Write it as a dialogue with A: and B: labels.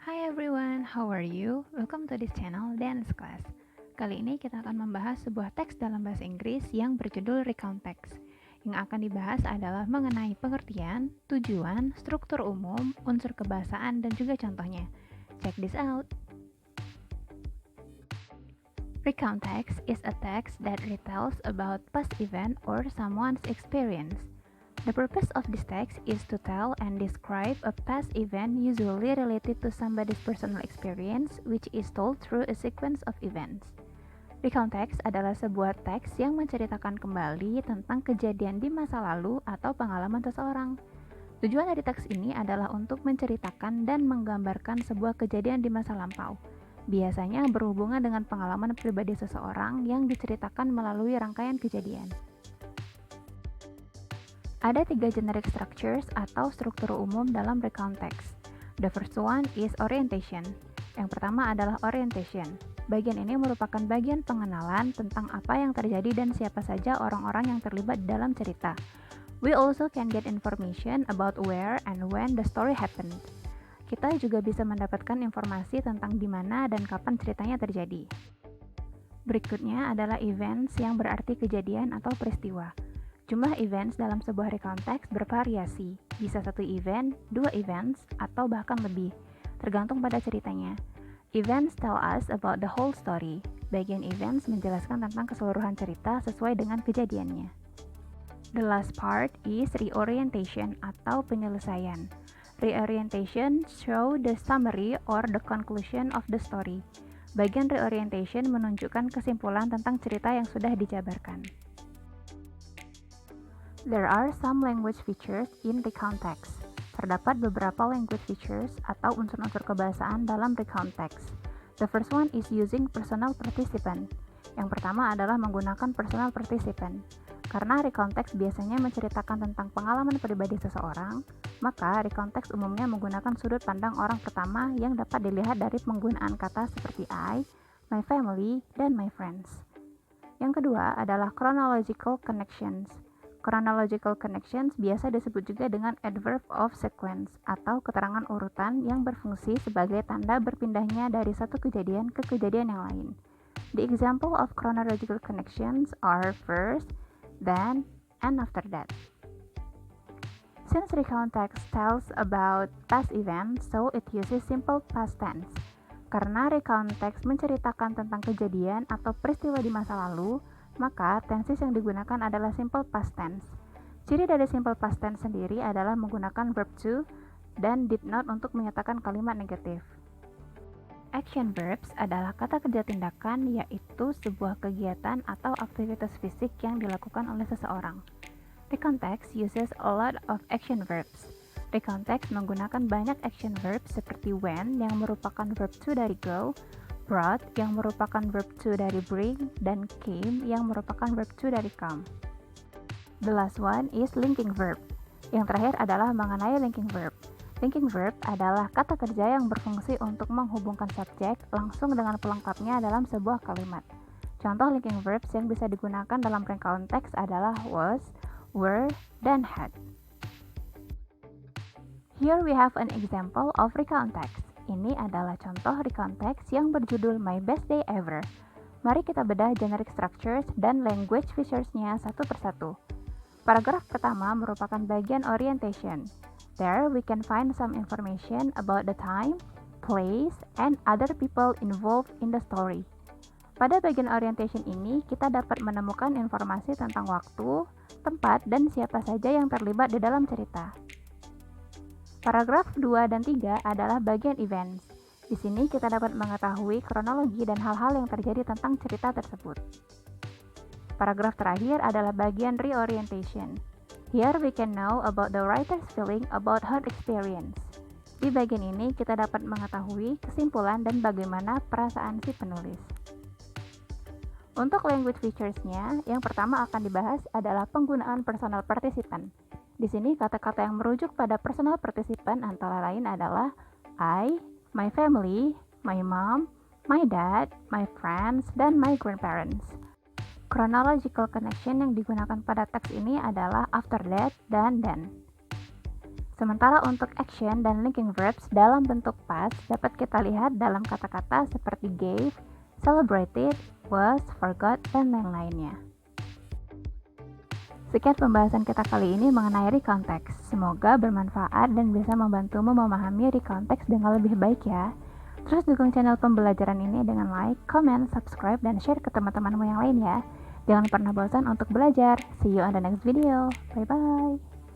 A: Hi everyone, how are you? Welcome to this channel Dance Class. Kali ini kita akan membahas sebuah teks dalam bahasa Inggris yang berjudul Recount Text. Yang akan dibahas adalah mengenai pengertian, tujuan, struktur umum, unsur kebahasaan, dan juga contohnya. Check this out. Recount text is a text that retells about past event or someone's experience. The purpose of this text is to tell and describe a past event usually related to somebody's personal experience, which is told through a sequence of events. Recount text adalah sebuah teks yang menceritakan kembali tentang kejadian di masa lalu atau pengalaman seseorang. Tujuan dari teks ini adalah untuk menceritakan dan menggambarkan sebuah kejadian di masa lampau. Biasanya berhubungan dengan pengalaman pribadi seseorang yang diceritakan melalui rangkaian kejadian. Ada 3 generic structures atau struktur umum dalam recount text. The first one is orientation. Yang pertama adalah orientation. Bagian ini merupakan bagian pengenalan tentang apa yang terjadi dan siapa saja orang-orang yang terlibat dalam cerita. We also can get information about where and when the story happened. Kita juga bisa mendapatkan informasi tentang di mana dan kapan ceritanya terjadi. Berikutnya adalah events yang berarti kejadian atau peristiwa. Jumlah events dalam sebuah recount text bervariasi, bisa 1 event, 2 events, atau bahkan lebih, tergantung pada ceritanya. Events tell us about the whole story. Bagian events menjelaskan tentang keseluruhan cerita sesuai dengan kejadiannya. The last part is reorientation atau penyelesaian. Reorientation show the summary or the conclusion of the story. Bagian reorientation menunjukkan kesimpulan tentang cerita yang sudah dijabarkan. There are some language features in recount text. Terdapat beberapa language features atau unsur-unsur kebahasaan dalam recount text. The first one is using personal participant. Yang pertama adalah menggunakan personal participant. Karena recount text biasanya menceritakan tentang pengalaman pribadi seseorang, maka recount text umumnya menggunakan sudut pandang orang pertama yang dapat dilihat dari penggunaan kata seperti I, my family, dan my friends. Yang kedua adalah chronological connections. Chronological connections biasa disebut juga dengan adverb of sequence atau keterangan urutan yang berfungsi sebagai tanda berpindahnya dari satu kejadian ke kejadian yang lain. The example of chronological connections are first, then, and after that. Since recount text tells about past events, so it uses simple past tense. Karena recount text menceritakan tentang kejadian atau peristiwa di masa lalu, maka tenses yang digunakan adalah simple past tense. Ciri dari simple past tense sendiri adalah menggunakan verb to dan did not untuk menyatakan kalimat negatif. Action verbs adalah kata kerja tindakan, yaitu sebuah kegiatan atau aktivitas fisik yang dilakukan oleh seseorang. Recount text uses a lot of action verbs. Recount text menggunakan banyak action verbs seperti went yang merupakan verb to dari go, brought yang merupakan verb to dari bring, dan came yang merupakan verb to dari come. The last one is linking verb. Yang terakhir adalah mengenai linking verb. Linking verb adalah kata kerja yang berfungsi untuk menghubungkan subjek langsung dengan pelengkapnya dalam sebuah kalimat. Contoh linking verbs yang bisa digunakan dalam recount text adalah was, were, dan had. Here we have an example of recount text. Ini adalah contoh recount text yang berjudul My Best Day Ever. Mari kita bedah generic structures dan language features-nya satu persatu. Paragraf pertama merupakan bagian orientation. There we can find some information about the time, place, and other people involved in the story. Pada bagian orientation ini, kita dapat menemukan informasi tentang waktu, tempat, dan siapa saja yang terlibat di dalam cerita. Paragraf 2 dan 3 adalah bagian events. Di sini kita dapat mengetahui kronologi dan hal-hal yang terjadi tentang cerita tersebut. Paragraf terakhir adalah bagian reorientation. Here we can know about the writer's feeling about her experience. Di bagian ini kita dapat mengetahui kesimpulan dan bagaimana perasaan si penulis. Untuk language features-nya, yang pertama akan dibahas adalah penggunaan personal participant. Di sini kata-kata yang merujuk pada personal participant antara lain adalah I, my family, my mom, my dad, my friends, dan my grandparents. Chronological connection yang digunakan pada teks ini adalah after that dan then. Sementara untuk action dan linking verbs dalam bentuk past dapat kita lihat dalam kata-kata seperti gave, celebrated, was, forgot, dan lain-lainnya. Sekian pembahasan kita kali ini mengenai recontext. Semoga bermanfaat dan bisa membantumu memahami recontext dengan lebih baik ya. Terus dukung channel pembelajaran ini dengan like, comment, subscribe, dan share ke teman-temanmu yang lain ya. Jangan pernah bosan untuk belajar. See you on the next video. Bye-bye.